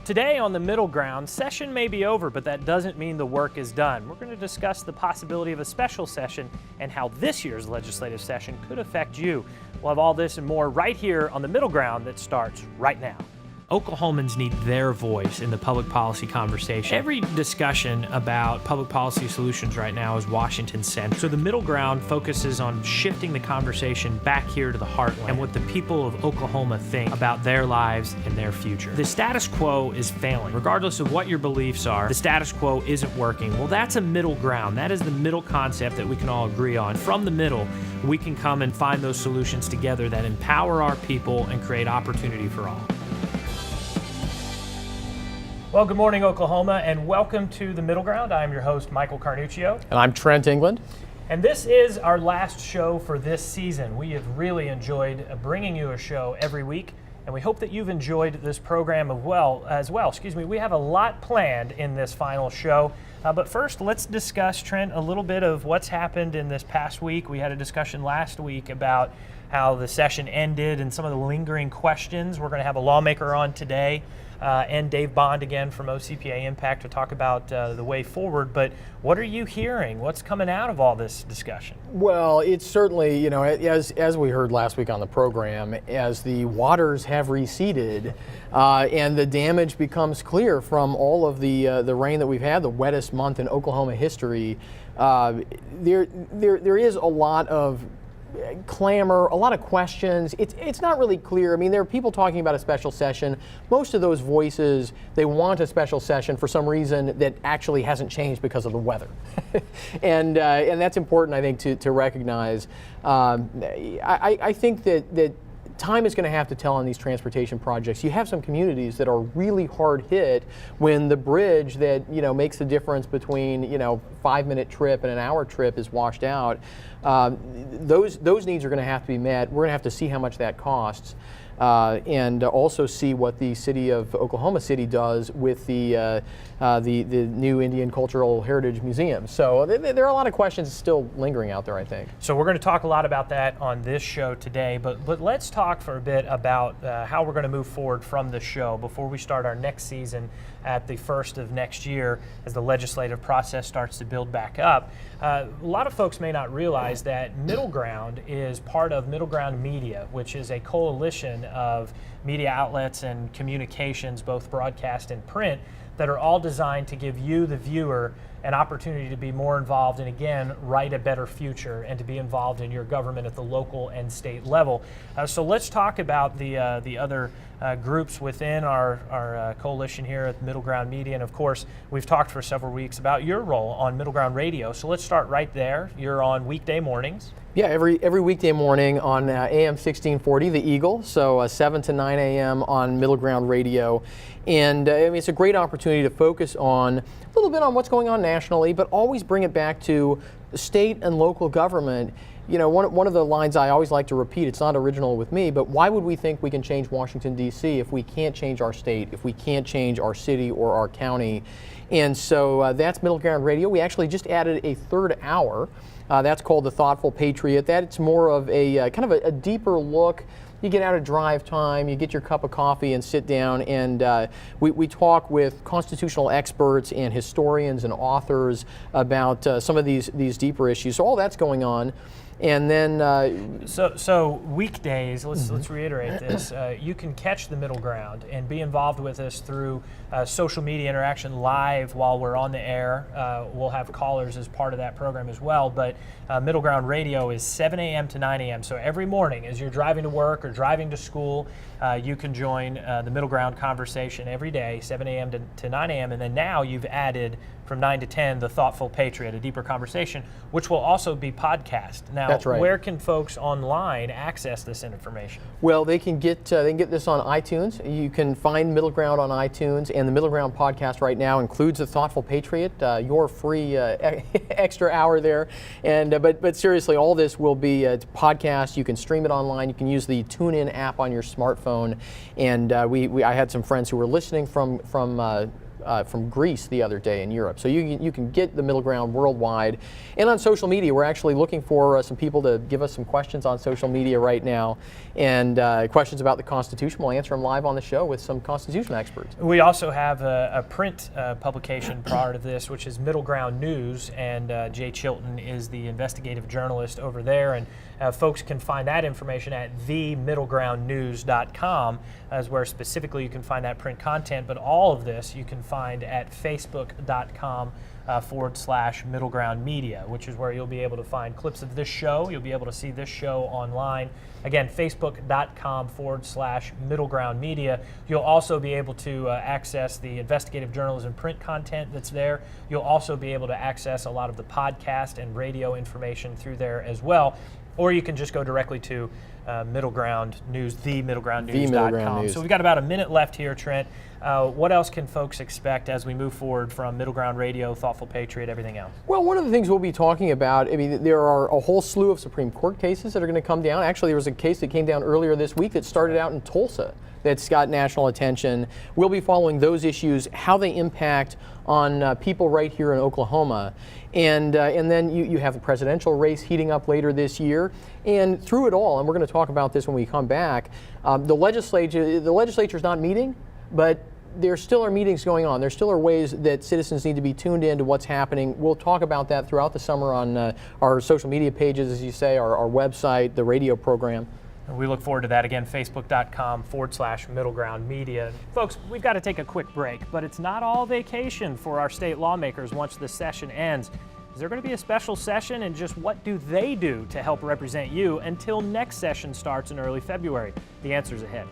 Today on the Middle Ground, session may be over, but that doesn't mean the work is done. We're going to discuss the possibility of a special session and how this year's legislative session could affect you. We'll have all this and more right here on the Middle Ground that starts right now. Oklahomans need their voice in the public policy conversation. Every discussion about public policy solutions right now is Washington-centric. So the Middle Ground focuses on shifting the conversation back here to the heartland and what the people of Oklahoma think about their lives and their future. The status quo is failing. Regardless of what your beliefs are, the status quo isn't working. Well, that's a middle ground. That is the middle concept that we can all agree on. From the middle, we can come and find those solutions together that empower our people and create opportunity for all. Well, good morning, Oklahoma, and welcome to the Middle Ground. I'm your host, Michael Carnuccio. And I'm Trent England. And this is our last show for this season. We have really enjoyed bringing you a show every week, and we hope that you've enjoyed this program as well. We have a lot planned in this final show. But first, let's discuss, Trent, a little bit of what's happened in this past week. We had a discussion last week about how the session ended and some of the lingering questions. We're going to have a lawmaker on today. And Dave Bond again from OCPA Impact to talk about the way forward. But what are you hearing? What's coming out of all this discussion? Well, it's certainly, as we heard last week on the program, as the waters have receded and the damage becomes clear from all of the rain that we've had, the wettest month in Oklahoma history, there is a lot of clamor, a lot of questions. It's not really clear. I mean, there are people talking about a special session. Most of those voices, they want a special session for some reason that actually hasn't changed because of the weather. and that's important, I think, to recognize. I think that time is going to have to tell on these transportation projects. You have some communities that are really hard hit when the bridge that makes the difference between 5-minute trip and an hour trip is washed out. Those needs are going to have to be met. We're going to have to see how much that costs. And also see what the city of Oklahoma City does with the new Indian Cultural Heritage Museum. So there are a lot of questions still lingering out there, I think. So we're going to talk a lot about that on this show today, but let's talk for a bit about how we're going to move forward from the show before we start our next season at the first of next year as the legislative process starts to build back up. A lot of folks may not realize that Middle Ground is part of Middle Ground Media, which is a coalition of media outlets and communications, both broadcast and print, that are all designed to give you, the viewer, an opportunity to be more involved and, again, write a better future and to be involved in your government at the local and state level. So let's talk about the other groups within our coalition here at Middle Ground Media. And, of course, we've talked for several weeks about your role on Middle Ground Radio. So let's start right there. You're on weekday mornings. Yeah, every weekday morning on AM 1640, The Eagle, so 7 to 9 a.m. on Middle Ground Radio. And it's a great opportunity to focus on a little bit on what's going on nationally, but always bring it back to state and local government. One of the lines I always like to repeat, it's not original with me, but why would we think we can change Washington, D.C. if we can't change our state, if we can't change our city or our county? And so that's Middle Ground Radio. We actually just added a third hour. That's called The Thoughtful Patriot. That's more of a kind of a deeper look. You get out of drive time, you get your cup of coffee and sit down, and we talk with constitutional experts and historians and authors about some of these deeper issues. So all that's going on. And then so weekdays, let's reiterate this. You can catch the Middle Ground and be involved with us through social media interaction live while we're on the air. We'll have callers as part of that program as well. But Middle Ground Radio is 7 a.m. to 9 a.m. So every morning as you're driving to work or driving to school, you can join the Middle Ground conversation every day, 7 a.m. to 9 a.m. And then now you've added from 9 to 10, The Thoughtful Patriot, a deeper conversation, which will also be podcast. Now, that's right. Where can folks online access this information? Well, they can get this on iTunes. You can find Middle Ground on iTunes, and the Middle Ground podcast right now includes The Thoughtful Patriot, your free extra hour there. And but seriously, all this will be podcast. You can stream it online. You can use the TuneIn app on your smartphone. And I had some friends who were listening from from Greece the other day in Europe. So you can get the Middle Ground worldwide. And on social media, we're actually looking for some people to give us some questions on social media right now, and questions about the Constitution. We'll answer them live on the show with some Constitution experts. We also have a print publication prior to this, which is MiddleGround News, and Jay Chilton is the investigative journalist over there, and folks can find that information at themiddlegroundnews.com, as where specifically you can find that print content, but all of this you can find at facebook.com/MiddleGround Media, which is where you'll be able to find clips of this show. You'll be able to see this show online. Again, facebook.com/MiddleGround Media. You'll also be able to access the investigative journalism print content that's there. You'll also be able to access a lot of the podcast and radio information through there as well. Or you can just go directly to MiddleGround News, themiddlegroundnews.com. So we've got about a minute left here, Trent. What else can folks expect as we move forward from MiddleGround Radio, Thoughtful Patriot, everything else? Well, one of the things we'll be talking about, I mean, there are a whole slew of Supreme Court cases that are going to come down. Actually, there was a case that came down earlier this week that started out in Tulsa that's got national attention. We'll be following those issues, how they impact on people right here in Oklahoma. And then you have the presidential race heating up later this year. And through it all, and we're going to talk about this when we come back, the legislature's not meeting, but there still are meetings going on. There still are ways that citizens need to be tuned in to what's happening. We'll talk about that throughout the summer on our social media pages, as you say, our website, the radio program. And we look forward to that. Again, facebook.com/MiddleGround Media. Folks, we've got to take a quick break, but it's not all vacation for our state lawmakers once the session ends. Is there going to be a special session, and just what do they do to help represent you until next session starts in early February? The answer's ahead.